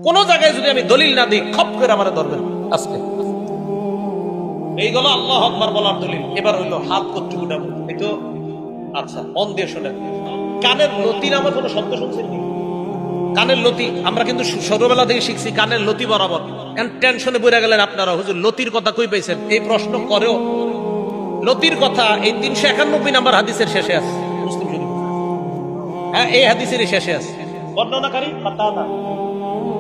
কোন জায়গায় যদি আমি দলিল না দিই খপ করে আমারে ধরবেন আজকে। এইগুলো আল্লাহু আকবার বলার দলিল। এবার হইলো হাত কতটুকু উঠাবো, এই তো আচ্ছা মন দিয়ে শোনেন। কানের লতি নামে কোনো শব্দ শুনছেন? কানের লতি আমরা কিন্তু ছোটবেলা থেকে শিখছি কানের লতি বরাবর। টেনশনে বইরা গেলেন আপনারা, হুজুর লতির কথা কই পাইছেন এই প্রশ্ন করেও। লতির কথা এই 391 নম্বর হাদিসের শেষে আছে, মুসলিম শরীফ। হ্যাঁ, এই হাদিসের শেষে আছে। বর্ণনাকারী কাতাদা।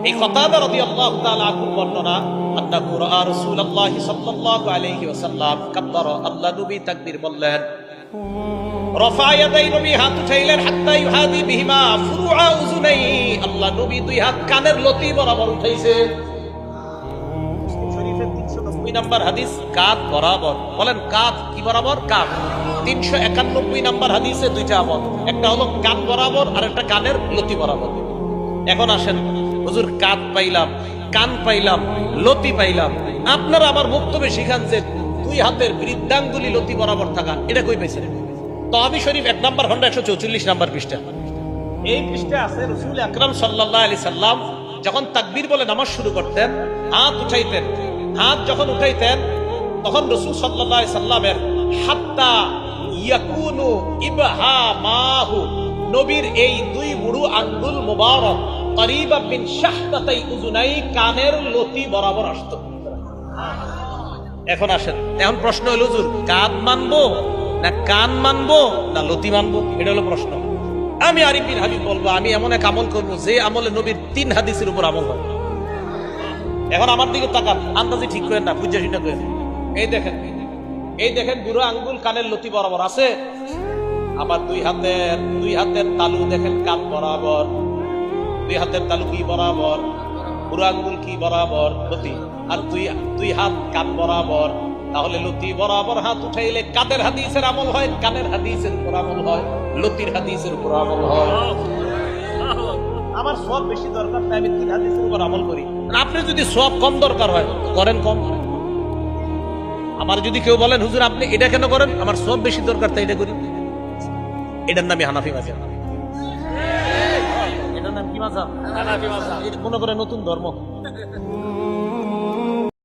এই কাতাদা রাদিয়াল্লাহু তাআলা আনহু বর্ণনা, আন্নাহু রাআ রাসূলুল্লাহ সাল্লাল্লাহু আলাইহি ওয়াসাল্লাম কাব্বারা, আল্লাহ নবী তাকবীর বললেন, রফা ইয়াদাই, নবী হাত উঠাইলেন, হাত্তা ইউহাদি বিহিমা ফুরুআ উযুনাই, আল্লাহ নবী দুই হাত কানের লতি বরাবর উঠাইছে। মুসলিম শরীফের 390 নম্বর হাদিস, কাঁধ বরাবর। বলেন কাঁধ কি বরাবর? কাঁধ। 391 নম্বর হাদিসে দুইটা আমল, একটা হলো কান বরাবর আর একটা কানের লতি বরাবর। এখন আসেন, হুজুর কাঁধ পাইলাম, কান পাইলাম, লতি পাইলাম, আপনারা আমার বক্তব্যে শিখান যে দুই হাতের বৃদ্ধাঙ্গুলি লতি বরাবর থাকা, এটা কই পাইছেন? তাহাবী শরীফ 1 নম্বর খন্ড 144 নম্বর পৃষ্ঠা। এই পৃষ্ঠায় আছে রাসূল আকরাম সাল্লাল্লাহু আলাইহি সাল্লাম যখন তাকবীর বলে নামাজ শুরু করতেন, হাত উঠাইতেন। হাত যখন উঠাইতেন তখন রাসূল সাল্লাল্লাহু আলাইহি সাল্লামের হাত্তা ইয়াকুনু ইবহামাহু, নবীর এই দুই বুড়ো আঙ্গুল মুবারক করিবা মিন শাহতাই উযুনাই, কানের লতি বরাবর আসতো। এখন আসেন, এখন প্রশ্ন হলো হুজুর কাঁধ মানবো না কান মানবো না লতি মানবো? এটা হলো প্রশ্ন। আমি আরিফ বিন হাবিব বলবো, আমি এমন এক আমল করবো যে আমলে নবীর 3 হাদিসের উপর আমল হয়। এখন আমার দিকে তাকান, আন্দাজি ঠিক করেন না, বুঝে শুনে করেন। এই দেখেন বুড়ো আঙ্গুল কানের লতি বরাবর আছে। আবার দুই হাতের তালু দেখেন কান বরাবর। দুই হাতের তালু কি বরাবর? বুড়ো আঙ্গুল কি বরাবর? লতি। আর দুই হাত কান বরাবর। তাহলে লতি বরাবর হাত উঠাইলে কাদের হাদিসের আমল হয়? কানের হাদিসের উপর আমল হয়, লতির হাদিসের উপর আমল হয়। আমার সব বেশি দরকার তাই আমি 3 হাদিসের উপর আমল করি। আপনি যদি সব কম দরকার হয় করেন কম। আমার যদি কেউ বলেন হুজুর আপনি এটা কেন করেন, আমার সব বেশি দরকার তাই এটা করি, এটার নামই হানাফি মাযহাব। এটার নাম কি মাযহাব? হানাফি মাযহাব। এটা মনে করে নতুন ধর্ম।